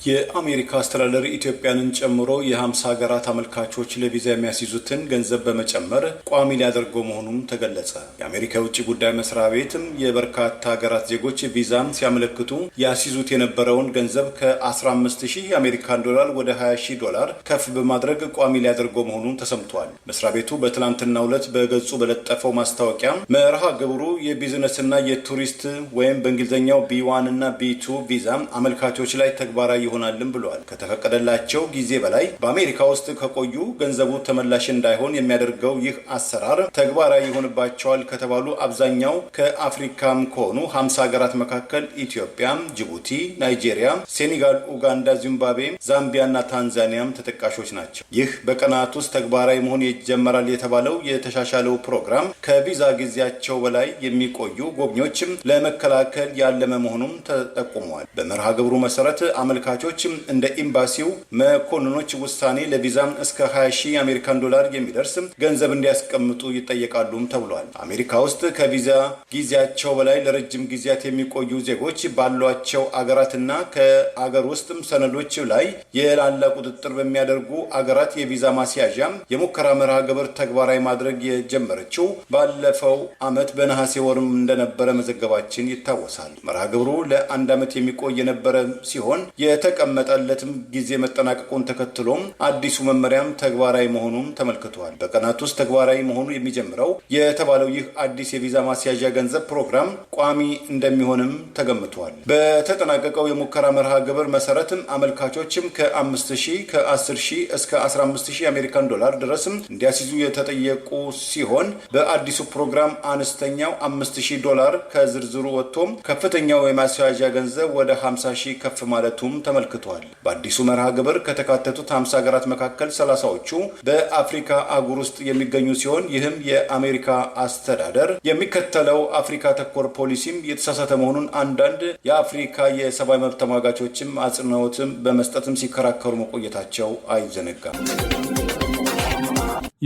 የአሜሪካ አስተዳደር ኢትዮጵያንን ጨምሮ የ50 ሀገራት አመልካቾች ለቪዛ የሚያስይዙትን ገንዘብ በመጨመር ቋሚ ሊያደርገው መሆኑም ተገለጸ። የአሜሪካ የውጭ ጉዳይ መስሪያ ቤትም የበርካታ ሀገራት ዜጎች ቪዛም ሲያመለክቱ ያስይዙት የነበረውን ገንዘብ ከ15000 የአሜሪካን ዶላር ወደ $20000 ከፍ በማድረግ ቋሚ ሊያደርገው መሆኑን ተሰምቷል። መስሪያ ቤቱ በትናንትናው ዕለት በገጹ በለጠፈው ማስታወቂያ መርሃ ግብሩ የቢዝነስና የቱሪስት ወይም በእንግሊዝኛው B1 እና B2 ቪዛም አመልካቾች ላይ ተግባራዊ ይሆናልም ብለዋል። ከተፈቀደላቸው ጊዜ በላይ በአሜሪካ ውስጥ ከቆዩ ገንዘቡ ተመላሽ እንዳይሆን የሚያደርገው ይህ አሰራር ተግባራዊ ይሆንባቸዋል ከተባሉ አብዛኛው ከአፍሪካም ከሆኑ 50 ሀገራት መካከል ኢትዮጵያ፣ ጅቡቲ፣ ናይጄሪያ፣ ሴኔጋል፣ ኡጋንዳ፣ ዚምባብዌ፣ ዛምቢያና ታንዛኒያም ተጠቃሾች ናቸው። ይህ በቀናት ውስጥ ተግባራዊ መሆን ይጀመራል የተባለው የተሻሻለው ፕሮግራም ከቪዛ ጊዜያቸው በላይ የሚቆዩ ጎብኚዎችም ለመከላከል ያለመ መሆኑም ተጠቁመዋል። በመርሃ ግብሩ መሰረት አመልካቾች እንደ ኤምባሲው መኮንኖች ውሳኔ ለቪዛም እስከ $20000 የአሜሪካን ዶላር የሚደርስ ገንዘብ እንዲያስቀምጡ ይጠየቃሉም ተብሏል። አሜሪካ ውስጥ ከቪዛ ጊዜያቸው በላይ ለረጅም ጊዜያት የሚቆዩ ዜጎች ባሏቸው አገራትና ከአገር ውስጥም ሰነዶች ላይ የላላ ቁጥጥር በሚያደርጉ አገራት የቪዛ ማስያዣ የሙከራ መርሃ ግብር ተግባራዊ ማድረግ የጀመረችው ባለፈው ዓመት በነሐሴ ወርም እንደነበረ መዘገባችን ይታወሳል። መርሃ ግብሩ ለ1 ዓመት የሚቆይ የነበረ ሲሆን የተቀመጠለትም ጊዜ መጠናቀቁን ተከትሎም አዲሱ መመሪያም ተግባራዊ መሆኑን ተመልክቷል። በቀናት ውስጥ ተግባራዊ መሆኑ የሚጀምረው የተባለው ይህ አዲስ የቪዛ ማስያዣ ገንዘብ ፕሮግራም ቋሚ እንደሚሆንም ተገምቷል። በተጠናቀቀው የሙከራ መርሃ ግብር መሰረትም አመልካቾችም ከ5000 ከ10000 እስከ 15000 የአሜሪካን ዶላር ድረስም እንዲያስይዙ የተጠየቁ ሲሆን በአዲሱ ፕሮግራም አነስተኛው $5000 ከዝርዝሩ ወጥቶም ከፍተኛው የማስያዣ ገንዘብ ወደ 50000 ከፍ ማለቱም ተመልክቷል። በአዲሱ መርሃ ግብር ከተካተቱት 50 ሀገራት መካከል 30ዎቹ በአፍሪካ አህጉር ውስጥ የሚገኙ ሲሆን ይህም የአሜሪካ አስተዳደር የሚከተለው አፍሪካ ተኮር ፖሊሲም የተሳሳተ መሆኑን አንዳንድ የአፍሪካ የሰብአዊ መብት ተሟጋቾችም አጽንኦትም በመስጠትም ሲከራከሩ መቆየታቸው አይዘነጋም።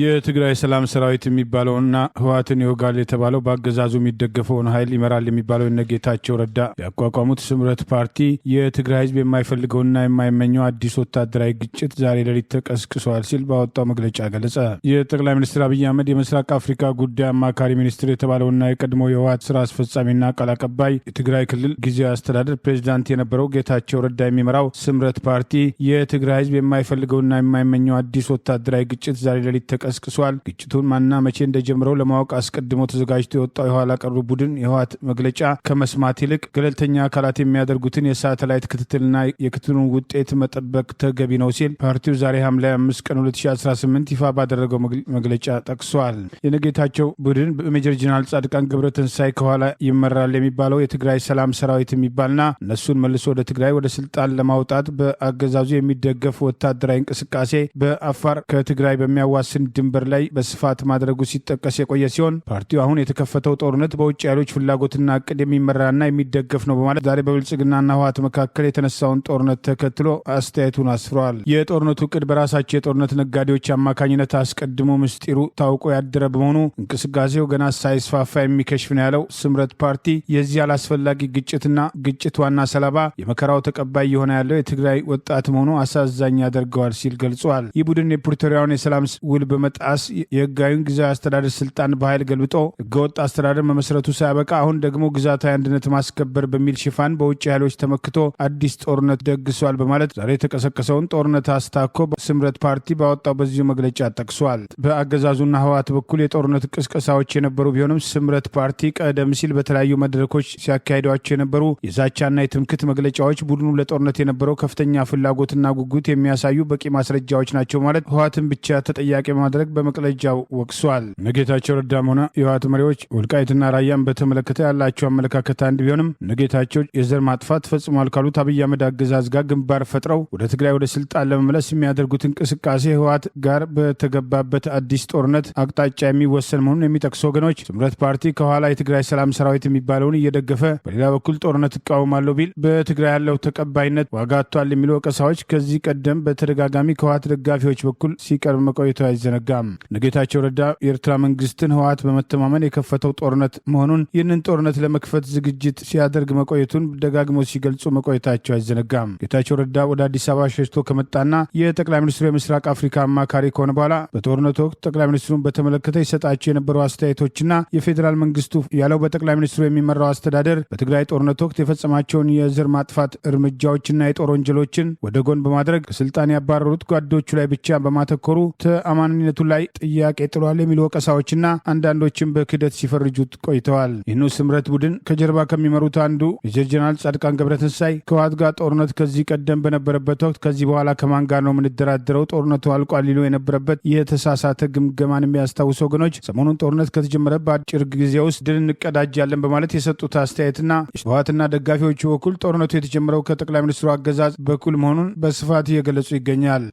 የትግራይ ሰላም ሰራዊት የሚባለውና ህወሓትን ይወጋል የተባለው በአገዛዙ የሚደገፈውን ኃይል ይመራል የሚባለው የነጌታቸው ረዳ ያቋቋሙት ስምረት ፓርቲ የትግራይ ህዝብ የማይፈልገውና የማይመኘው አዲስ ወታደራዊ ግጭት ዛሬ ሌሊት ተቀስቅሷል ሲል ባወጣው መግለጫ ገለጸ። የጠቅላይ ሚኒስትር አብይ አህመድ የምስራቅ አፍሪካ ጉዳይ አማካሪ ሚኒስትር የተባለውና የቀድሞ የህወሓት ስራ አስፈጻሚና ቃል አቀባይ የትግራይ ክልል ጊዜያዊ አስተዳደር ፕሬዚዳንት የነበረው ጌታቸው ረዳ የሚመራው ስምረት ፓርቲ የትግራይ ህዝብ የማይፈልገውና የማይመኘው አዲስ ወታደራዊ ግጭት ዛሬ ሌሊት ቀስቅሷል። ግጭቱን ማንና መቼ እንደጀመረው ለማወቅ አስቀድሞ ተዘጋጅቶ የወጣው የኋላ ቀሩ ቡድን የህወሓት መግለጫ ከመስማት ይልቅ ገለልተኛ አካላት የሚያደርጉትን የሳተላይት ክትትልና የክትትሉን ውጤት መጠበቅ ተገቢ ነው ሲል ፓርቲው ዛሬ ሐምሌ 5 ቀን 2018 ይፋ ባደረገው መግለጫ ጠቅሷል። የነጌታቸው ቡድን በሜጀር ጀነራል ጻድቃን ገብረትንሳኤ ከኋላ ይመራል የሚባለው የትግራይ ሰላም ሰራዊት የሚባልና እነሱን መልሶ ወደ ትግራይ ወደ ስልጣን ለማውጣት በአገዛዙ የሚደገፍ ወታደራዊ እንቅስቃሴ በአፋር ከትግራይ በሚያዋስን ድንበር ላይ በስፋት ማድረጉ ሲጠቀስ የቆየ ሲሆን ፓርቲው አሁን የተከፈተው ጦርነት በውጭ ኃይሎች ፍላጎትና እቅድ የሚመራና የሚደገፍ ነው በማለት ዛሬ በብልጽግናና ህወሓት መካከል የተነሳውን ጦርነት ተከትሎ አስተያየቱን አስፍረዋል። የጦርነቱ እቅድ በራሳቸው የጦርነት ነጋዴዎች አማካኝነት አስቀድሞ ምስጢሩ ታውቆ ያደረ በመሆኑ እንቅስቃሴው ገና ሳይስፋፋ የሚከሽፍ ነው ያለው ስምረት ፓርቲ የዚህ አላስፈላጊ ግጭትና ግጭት ዋና ሰለባ የመከራው ተቀባይ የሆነ ያለው የትግራይ ወጣት መሆኑ አሳዛኝ ያደርገዋል ሲል ገልጿል። ይህ ቡድን የፕሪቶሪያውን የሰላም ውል በመጣስ የህጋዊን ጊዜያዊ አስተዳደር ስልጣን በኃይል ገልብጦ ህገወጥ አስተዳደር መመስረቱ ሳያበቃ አሁን ደግሞ ግዛታዊ አንድነት ማስከበር በሚል ሽፋን በውጭ ኃይሎች ተመክቶ አዲስ ጦርነት ደግሷል በማለት ዛሬ የተቀሰቀሰውን ጦርነት አስታኮ ስምረት ፓርቲ ባወጣው በዚሁ መግለጫ ጠቅሷል። በአገዛዙና ህወሓት በኩል የጦርነት ቅስቀሳዎች የነበሩ ቢሆንም ስምረት ፓርቲ ቀደም ሲል በተለያዩ መድረኮች ሲያካሂዷቸው የነበሩ የዛቻና የትምክት መግለጫዎች ቡድኑ ለጦርነት የነበረው ከፍተኛ ፍላጎትና ጉጉት የሚያሳዩ በቂ ማስረጃዎች ናቸው ማለት ህወሓትን ብቻ ተጠያቂ በማድረግ በመግለጫው ወቅሷል። ጌታቸው ረዳም ሆነ የህወሓት መሪዎች ወልቃይትና ራያን በተመለከተ ያላቸው አመለካከት አንድ ቢሆንም ጌታቸው የዘር ማጥፋት ፈጽሟል ካሉት አብይ አህመድ አገዛዝ ጋር ግንባር ፈጥረው ወደ ትግራይ ወደ ስልጣን ለመመለስ የሚያደርጉት እንቅስቃሴ ህወሓት ጋር በተገባበት አዲስ ጦርነት አቅጣጫ የሚወሰን መሆኑን የሚጠቅሱ ወገኖች ስምረት ፓርቲ ከኋላ የትግራይ ሰላም ሰራዊት የሚባለውን እየደገፈ በሌላ በኩል ጦርነት እቃወማለሁ ቢል በትግራይ ያለው ተቀባይነት ዋጋ አጥቷል የሚሉ ወቀሳዎች ከዚህ ቀደም በተደጋጋሚ ከህወሓት ደጋፊዎች በኩል ሲቀርብ መቆየቱ አይዘነጋም። ጌታቸው ረዳ የኤርትራ መንግስትን ህወሓት በመተማመን የከፈተው ጦርነት መሆኑን ይህንን ጦርነት ለመክፈት ዝግጅት ሲያደርግ መቆየቱን ደጋግመው ሲገልጹ መቆየታቸው አይዘነጋም። ጌታቸው ረዳ ወደ አዲስ አበባ ሸሽቶ ከመጣና የጠቅላይ ሚኒስትሩ የምስራቅ አፍሪካ አማካሪ ከሆነ በኋላ በጦርነቱ ወቅት ጠቅላይ ሚኒስትሩን በተመለከተ ይሰጣቸው የነበሩ አስተያየቶችና የፌዴራል መንግስቱ ያለው በጠቅላይ ሚኒስትሩ የሚመራው አስተዳደር በትግራይ ጦርነት ወቅት የፈጸማቸውን የዘር ማጥፋት እርምጃዎችና የጦር ወንጀሎችን ወደ ጎን በማድረግ ከስልጣን ያባረሩት ጓዶቹ ላይ ብቻ በማተኮሩ ተአማኒነቱ ላይ ጥያቄ ጥሏል የሚሉ ወቀሳዎችና አንዳንዶችም በክህደት ሲፈርጁት ቆይተዋል። ይህኑ ስምረት ቡድን ከጀርባ ከሚመሩት አንዱ ሜጀር ጀነራል ጻድቃን ገብረትንሳኤ ከህወሓት ጋር ጦርነት ከዚህ ቀደም በነበረበት ወቅት ከዚህ በኋላ ከማን ጋር ነው የምንደራደረው ጦርነቱ አልቋል ሊሉ የነበረበት የተሳሳተ ግምገማን የሚያስታውሱ ወገኖች ሰሞኑን ጦርነት ከተጀመረ በአጭር ጊዜ ውስጥ ድል እንቀዳጃለን በማለት የሰጡት አስተያየትና በህወሓትና ደጋፊዎቹ በኩል ጦርነቱ የተጀመረው ከጠቅላይ ሚኒስትሩ አገዛዝ በኩል መሆኑን በስፋት እየገለጹ ይገኛል።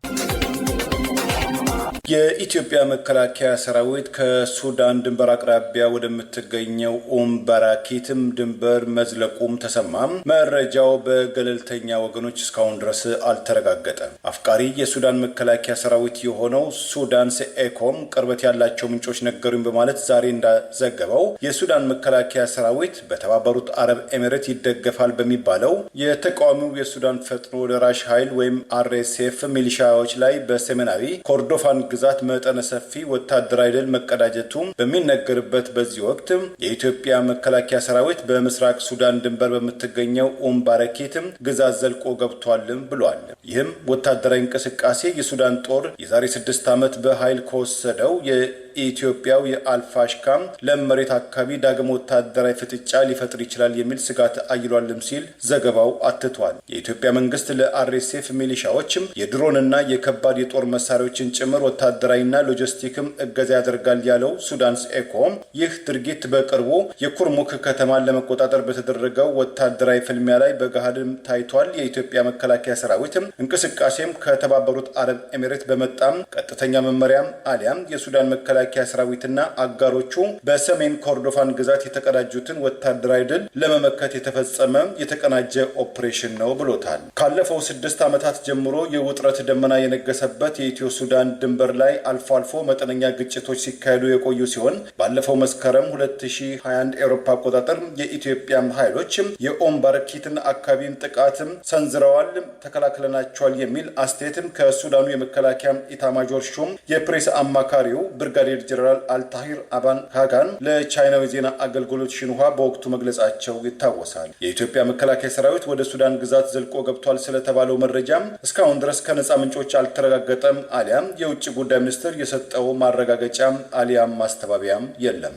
የኢትዮጵያ መከላከያ ሰራዊት ከሱዳን ድንበር አቅራቢያ ወደምትገኘው ኡምባራኪትም ድንበር መዝለቁም ተሰማም። መረጃው በገለልተኛ ወገኖች እስካሁን ድረስ አልተረጋገጠም። አፍቃሪ የሱዳን መከላከያ ሰራዊት የሆነው ሱዳን ኤኮም ቅርበት ያላቸው ምንጮች ነገሩኝ በማለት ዛሬ እንዳዘገበው የሱዳን መከላከያ ሰራዊት በተባበሩት አረብ ኤሚሬት ይደገፋል በሚባለው የተቃዋሚው የሱዳን ፈጥኖ ደራሽ ኃይል ወይም አርኤስኤፍ ሚሊሻዎች ላይ በሰሜናዊ ኮርዶፋን ግዛት መጠነ ሰፊ ወታደራዊ ድል መቀዳጀቱ በሚነገርበት በዚህ ወቅት የኢትዮጵያ መከላከያ ሰራዊት በምስራቅ ሱዳን ድንበር በምትገኘው ኡምባራኪት ግዛት ዘልቆ ገብቷልም ብሏል። ይህም ወታደራዊ እንቅስቃሴ የሱዳን ጦር የዛሬ 6 ዓመት በኃይል ከወሰደው የኢትዮጵያው የአልፋሽካ ለም መሬት አካባቢ ዳግም ወታደራዊ ፍጥጫ ሊፈጥር ይችላል የሚል ስጋት አይሏልም ሲል ዘገባው አትቷል። የኢትዮጵያ መንግስት ለአርኤስኤፍ ሚሊሻዎችም የድሮንና የከባድ የጦር መሳሪያዎችን ጭምር ወታደራዊና ሎጂስቲክም እገዛ ያደርጋል ያለው ሱዳንስ ኤኮም ይህ ድርጊት በቅርቡ የኩርሙክ ከተማን ለመቆጣጠር በተደረገው ወታደራዊ ፍልሚያ ላይ በገሃድም ታይቷል። የኢትዮጵያ መከላከያ ሰራዊትም እንቅስቃሴም ከተባበሩት አረብ ኤሚሬት በመጣም ቀጥተኛ መመሪያ አሊያም የሱዳን መከላከያ ሰራዊትና አጋሮቹ በሰሜን ኮርዶፋን ግዛት የተቀዳጁትን ወታደራዊ ድል ለመመከት የተፈጸመ የተቀናጀ ኦፕሬሽን ነው ብሎታል። ካለፈው 6 ዓመታት ጀምሮ የውጥረት ደመና የነገሰበት የኢትዮ ሱዳን ድንበር ላይ አልፎ አልፎ መጠነኛ ግጭቶች ሲካሄዱ የቆዩ ሲሆን ባለፈው መስከረም 2021 ኤሮፓ አቆጣጠር የኢትዮጵያ ኃይሎች የኡምባራኪትን አካባቢን ጥቃትም ሰንዝረዋል፣ ተከላክለናቸዋል የሚል አስተያየትም ከሱዳኑ የመከላከያ ኢታማጆር ሹም የፕሬስ አማካሪው ብርጋዴር ጀነራል አልታሂር አባን ሃጋን ለቻይናዊ ዜና አገልግሎት ሽንሁዋ በወቅቱ መግለጻቸው ይታወሳል። የኢትዮጵያ መከላከያ ሰራዊት ወደ ሱዳን ግዛት ዘልቆ ገብቷል ስለተባለው መረጃም እስካሁን ድረስ ከነጻ ምንጮች አልተረጋገጠም አሊያም የውጭ ጉዳይ ሚኒስትር የሰጠው ማረጋገጫ አሊያም ማስተባበያም የለም።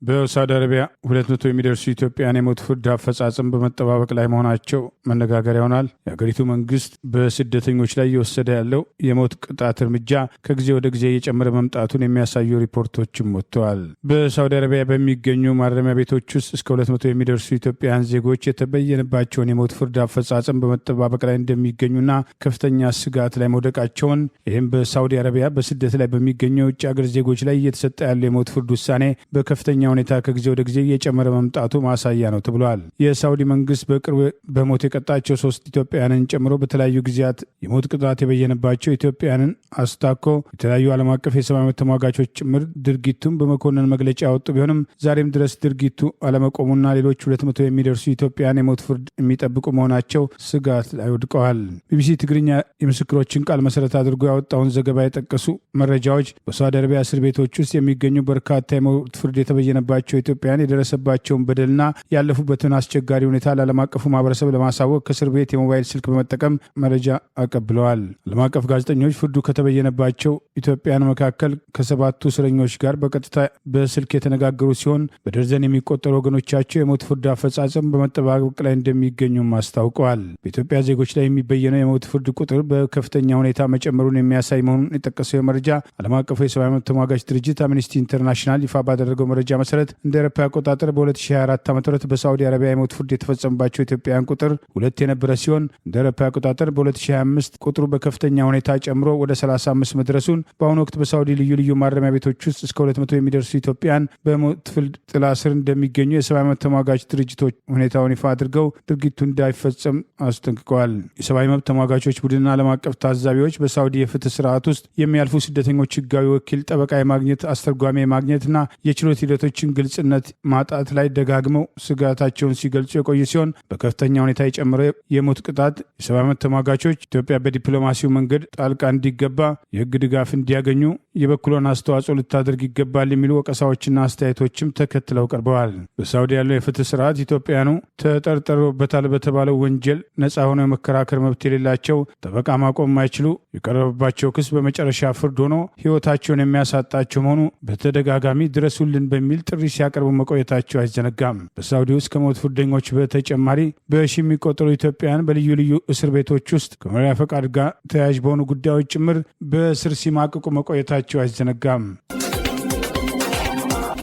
በሳውዲ አረቢያ 200 የሚደርሱ ኢትዮጵያን የሞት ፍርድ አፈጻጸም በመጠባበቅ ላይ መሆናቸው መነጋገሪያ ሆኗል። የሀገሪቱ መንግስት በስደተኞች ላይ እየወሰደ ያለው የሞት ቅጣት እርምጃ ከጊዜ ወደ ጊዜ እየጨመረ መምጣቱን የሚያሳዩ ሪፖርቶችም ወጥተዋል። በሳውዲ አረቢያ በሚገኙ ማረሚያ ቤቶች ውስጥ እስከ 200 የሚደርሱ ኢትዮጵያውያን ዜጎች የተበየነባቸውን የሞት ፍርድ አፈጻጸም በመጠባበቅ ላይ እንደሚገኙና ከፍተኛ ስጋት ላይ መውደቃቸውን ይህም በሳውዲ አረቢያ በስደት ላይ በሚገኙ የውጭ ሀገር ዜጎች ላይ እየተሰጠ ያለው የሞት ፍርድ ውሳኔ በከፍተኛ ሁኔታ ከጊዜ ወደ ጊዜ እየጨመረ መምጣቱ ማሳያ ነው ተብሏል። የሳውዲ መንግስት በቅርብ በሞት የቀጣቸው 3 ኢትዮጵያውያንን ጨምሮ በተለያዩ ጊዜያት የሞት ቅጣት የበየነባቸው ኢትዮጵያውያንን አስታኮ የተለያዩ ዓለም አቀፍ የሰብአዊ መብት ተሟጋቾች ጭምር ድርጊቱን በመኮንን መግለጫ ያወጡ ቢሆንም ዛሬም ድረስ ድርጊቱ አለመቆሙና ሌሎች 200 የሚደርሱ ኢትዮጵያውያን የሞት ፍርድ የሚጠብቁ መሆናቸው ስጋት ላይ ወድቀዋል። ቢቢሲ ትግርኛ የምስክሮችን ቃል መሰረት አድርጎ ያወጣውን ዘገባ የጠቀሱ መረጃዎች በሳውዲ አረቢያ እስር ቤቶች ውስጥ የሚገኙ በርካታ የሞት ፍርድ የተበየነ የተበየነባቸው ኢትዮጵያውያን የደረሰባቸውን በደልና ያለፉበትን አስቸጋሪ ሁኔታ ለዓለም አቀፉ ማህበረሰብ ለማሳወቅ ከእስር ቤት የሞባይል ስልክ በመጠቀም መረጃ አቀብለዋል። ዓለም አቀፍ ጋዜጠኞች ፍርዱ ከተበየነባቸው ኢትዮጵያውያን መካከል ከ7ቱ እስረኞች ጋር በቀጥታ በስልክ የተነጋገሩ ሲሆን በደርዘን የሚቆጠሩ ወገኖቻቸው የሞት ፍርድ አፈጻጸም በመጠባበቅ ላይ እንደሚገኙም አስታውቀዋል። በኢትዮጵያ ዜጎች ላይ የሚበየነው የሞት ፍርድ ቁጥር በከፍተኛ ሁኔታ መጨመሩን የሚያሳይ መሆኑን የጠቀሰው መረጃ ዓለም አቀፉ የሰብአዊ መብት ተሟጋች ድርጅት አምነስቲ ኢንተርናሽናል ይፋ ባደረገው መረጃ መሰረት እንደ አውሮፓ አቆጣጠር በ2024 ዓ.ም በሳዑዲ አረቢያ የሞት ፍርድ የተፈጸመባቸው ኢትዮጵያውያን ቁጥር 2 የነበረ ሲሆን እንደ አውሮፓ አቆጣጠር በ2025 ቁጥሩ በከፍተኛ ሁኔታ ጨምሮ ወደ 35 መድረሱን፣ በአሁኑ ወቅት በሳዑዲ ልዩ ልዩ ማረሚያ ቤቶች ውስጥ እስከ 200 የሚደርሱ ኢትዮጵያውያን በሞት ፍርድ ጥላ ስር እንደሚገኙ የሰብአዊ መብት ተሟጋች ድርጅቶች ሁኔታውን ይፋ አድርገው ድርጊቱ እንዳይፈጸም አስጠንቅቀዋል። የሰብአዊ መብት ተሟጋቾች ቡድንና ዓለም አቀፍ ታዛቢዎች በሳዑዲ የፍትህ ስርዓት ውስጥ የሚያልፉ ስደተኞች ህጋዊ ወኪል፣ ጠበቃ የማግኘት አስተርጓሚ የማግኘትና የችሎት ሂደቶችን ግልጽነት ማጣት ላይ ደጋግመው ስጋታቸውን ሲገልጹ የቆዩ ሲሆን በከፍተኛ ሁኔታ የጨመረው የሞት ቅጣት የሰብአዊ መብት ተሟጋቾች ኢትዮጵያ በዲፕሎማሲው መንገድ ጣልቃ እንዲገባ፣ የህግ ድጋፍ እንዲያገኙ የበኩሏን አስተዋጽኦ ልታደርግ ይገባል የሚሉ ወቀሳዎችና አስተያየቶችም ተከትለው ቀርበዋል። በሳዑዲ ያለው የፍትህ ስርዓት ኢትዮጵያኑ ተጠርጥረውበታል በተባለው ወንጀል ነጻ ሆነው የመከራከር መብት የሌላቸው፣ ጠበቃ ማቆም የማይችሉ፣ የቀረበባቸው ክስ በመጨረሻ ፍርድ ሆኖ ህይወታቸውን የሚያሳጣቸው መሆኑ በተደጋጋሚ ድረሱልን በሚል ጥሪ ሲያቀርቡ መቆየታቸው አይዘነጋም። በሳዑዲ ውስጥ ከሞት ፍርደኞች በተጨማሪ በሺ የሚቆጠሩ ኢትዮጵያውያን በልዩ ልዩ እስር ቤቶች ውስጥ ከመኖሪያ ፈቃድ ጋር ተያያዥ በሆኑ ጉዳዮች ጭምር በእስር ሲማቅቁ መቆየታቸው አይዘነጋም።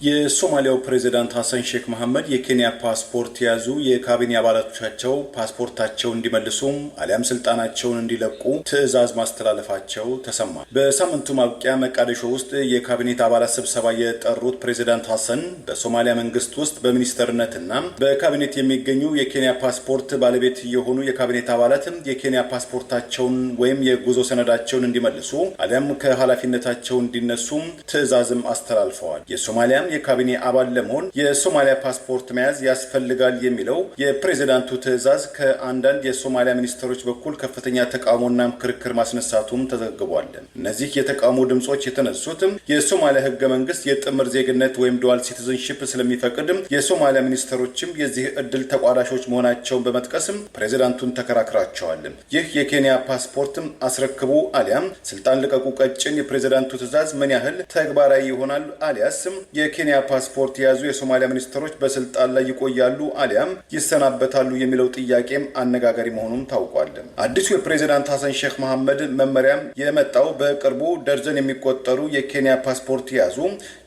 የሶማሊያው ፕሬዝዳንት ሐሰን ሼክ መሐመድ የኬንያ ፓስፖርት የያዙ የካቢኔ አባላቶቻቸው ፓስፖርታቸውን እንዲመልሱም አሊያም ስልጣናቸውን እንዲለቁ ትዕዛዝ ማስተላለፋቸው ተሰማ። በሳምንቱ ማብቂያ መቃዲሾ ውስጥ የካቢኔት አባላት ስብሰባ የጠሩት ፕሬዝዳንት ሐሰን በሶማሊያ መንግስት ውስጥ በሚኒስተርነትና በካቢኔት የሚገኙ የኬንያ ፓስፖርት ባለቤት የሆኑ የካቢኔት አባላት የኬንያ ፓስፖርታቸውን ወይም የጉዞ ሰነዳቸውን እንዲመልሱ አሊያም ከኃላፊነታቸው እንዲነሱ ትዕዛዝም አስተላልፈዋል። የሶማሊያ የካቢኔ አባል ለመሆን የሶማሊያ ፓስፖርት መያዝ ያስፈልጋል የሚለው የፕሬዝዳንቱ ትዕዛዝ ከአንዳንድ የሶማሊያ ሚኒስትሮች በኩል ከፍተኛ ተቃውሞና ክርክር ማስነሳቱም ተዘግቧል። እነዚህ የተቃውሞ ድምጾች የተነሱትም የሶማሊያ ህገ መንግስት የጥምር ዜግነት ወይም ዱዋል ሲቲዝንሺፕ ስለሚፈቅድም የሶማሊያ ሚኒስትሮችም የዚህ እድል ተቋዳሾች መሆናቸውን በመጥቀስም ፕሬዝዳንቱን ተከራክራቸዋል። ይህ የኬንያ ፓስፖርትም አስረክቡ አሊያም ስልጣን ልቀቁ ቀጭን የፕሬዝዳንቱ ትዕዛዝ ምን ያህል ተግባራዊ ይሆናል አሊያስም የኬንያ ፓስፖርት የያዙ የሶማሊያ ሚኒስትሮች በስልጣን ላይ ይቆያሉ አሊያም ይሰናበታሉ የሚለው ጥያቄም አነጋጋሪ መሆኑም ታውቋል። አዲሱ የፕሬዝዳንት ሐሰን ሼክ መሐመድ መመሪያም የመጣው በቅርቡ ደርዘን የሚቆጠሩ የኬንያ ፓስፖርት የያዙ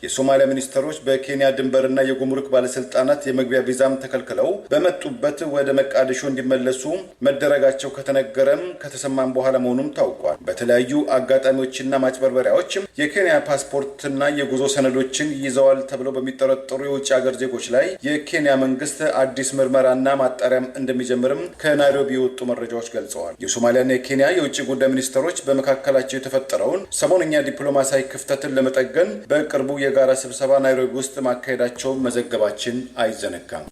የሶማሊያ ሚኒስትሮች በኬንያ ድንበርና የጉምሩክ ባለስልጣናት የመግቢያ ቪዛም ተከልክለው በመጡበት ወደ መቃዲሾ እንዲመለሱ መደረጋቸው ከተነገረም ከተሰማም በኋላ መሆኑም ታውቋል። በተለያዩ አጋጣሚዎችና ማጭበርበሪያዎች የኬንያ ፓስፖርትና የጉዞ ሰነዶችን ይዘዋል ተብለው በሚጠረጠሩ የውጭ ሀገር ዜጎች ላይ የኬንያ መንግስት አዲስ ምርመራና ማጣሪያም እንደሚጀምርም ከናይሮቢ የወጡ መረጃዎች ገልጸዋል። የሶማሊያና የኬንያ የውጭ ጉዳይ ሚኒስትሮች በመካከላቸው የተፈጠረውን ሰሞነኛ ዲፕሎማሲያዊ ክፍተትን ለመጠገን በቅርቡ የጋራ ስብሰባ ናይሮቢ ውስጥ ማካሄዳቸው መዘገባችን አይዘነጋም።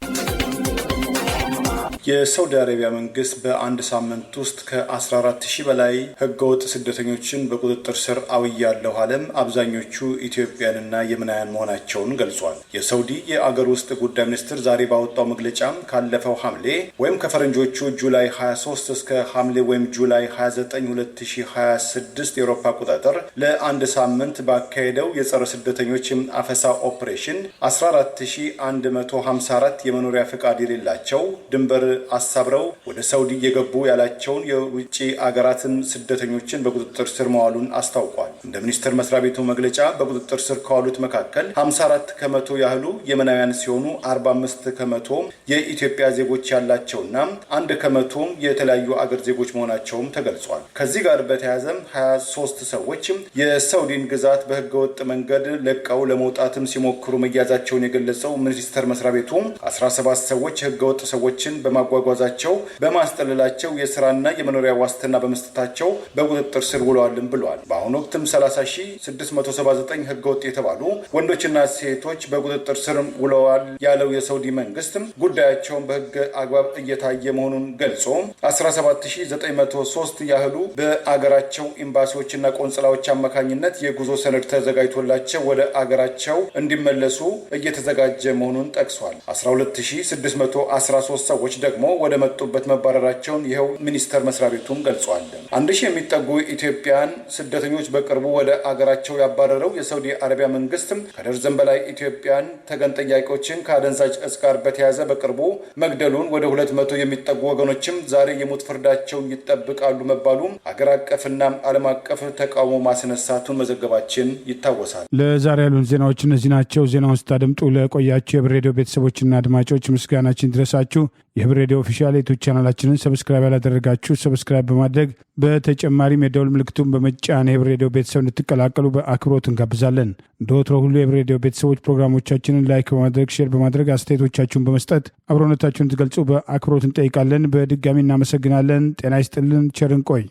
የሳውዲ አረቢያ መንግስት በአንድ ሳምንት ውስጥ ከ14,000 በላይ ህገወጥ ስደተኞችን በቁጥጥር ስር አውያለሁ አለም። አብዛኞቹ ኢትዮጵያንና የመናውያን መሆናቸውን ገልጿል። የሳውዲ የአገር ውስጥ ጉዳይ ሚኒስትር ዛሬ ባወጣው መግለጫ ካለፈው ሐምሌ ወይም ከፈረንጆቹ ጁላይ 23 እስከ ሐምሌ ወይም ጁላይ 29 2026 የአውሮፓ አቆጣጠር ለአንድ ሳምንት ባካሄደው የጸረ ስደተኞች አፈሳ ኦፕሬሽን 14,154 የመኖሪያ ፈቃድ የሌላቸው ድንበር አሳብረው ወደ ሳውዲ የገቡ ያላቸውን የውጭ አገራትን ስደተኞችን በቁጥጥር ስር መዋሉን አስታውቋል። እንደ ሚኒስቴር መስሪያ ቤቱ መግለጫ በቁጥጥር ስር ከዋሉት መካከል 54 ከመቶ ያህሉ የመናውያን ሲሆኑ 45 ከመቶ የኢትዮጵያ ዜጎች ያላቸውና 1 ከመቶ የተለያዩ አገር ዜጎች መሆናቸውም ተገልጿል። ከዚህ ጋር በተያያዘ 23 ሰዎች የሳውዲን ግዛት በህገወጥ መንገድ ለቀው ለመውጣትም ሲሞክሩ መያዛቸውን የገለጸው ሚኒስቴር መስሪያ ቤቱ 17 ሰዎች ህገወጥ ሰዎችን በማጓጓዝ በማጓጓዛቸው በማስጠለላቸው የስራና የመኖሪያ ዋስትና በመስጠታቸው በቁጥጥር ስር ውለዋልም ብሏል። በአሁኑ ወቅትም 30,679 ህገወጥ የተባሉ ወንዶችና ሴቶች በቁጥጥር ስር ውለዋል ያለው የሳውዲ መንግስት ጉዳያቸውን በህግ አግባብ እየታየ መሆኑን ገልጾ 17,903 ያህሉ በአገራቸው ኤምባሲዎችና ቆንጽላዎች አማካኝነት የጉዞ ሰነድ ተዘጋጅቶላቸው ወደ አገራቸው እንዲመለሱ እየተዘጋጀ መሆኑን ጠቅሷል። 12,613 ሰዎች ደግሞ ወደ መጡበት መባረራቸውን ይኸው ሚኒስቴር መስሪያ ቤቱም ገልጿል። 1,000 የሚጠጉ ኢትዮጵያን ስደተኞች በቅርቡ ወደ አገራቸው ያባረረው የሳውዲ አረቢያ መንግስት ከደርዘን በላይ ኢትዮጵያን ተገን ጠያቂዎችን ከአደንዛዥ እጽ ጋር በተያያዘ በቅርቡ መግደሉን፣ ወደ 200 የሚጠጉ ወገኖችም ዛሬ የሞት ፍርዳቸውን ይጠብቃሉ መባሉ አገር አቀፍና ዓለም አቀፍ ተቃውሞ ማስነሳቱን መዘገባችን ይታወሳል። ለዛሬ ያሉን ዜናዎች እነዚህ ናቸው። ዜናውን ስታደምጡ ለቆያችሁ የህብር ሬዲዮ ቤተሰቦችና አድማጮች ምስጋናችን ድረሳችሁ። የህብር ሬዲዮ ኦፊሻል ዩቲዩብ ቻናላችንን ሰብስክራይብ ያላደረጋችሁ ሰብስክራይብ በማድረግ በተጨማሪም የደውል ምልክቱን በመጫን የህብር ሬዲዮ ቤተሰብ እንድትቀላቀሉ በአክብሮት እንጋብዛለን። እንደ ወትሮ ሁሉ የህብር ሬዲዮ ቤተሰቦች ፕሮግራሞቻችንን ላይክ በማድረግ ሼር በማድረግ አስተያየቶቻችሁን በመስጠት አብሮነታችሁን ትገልጹ በአክብሮት እንጠይቃለን። በድጋሚ እናመሰግናለን። ጤና ይስጥልን። ቸር እንቆይ።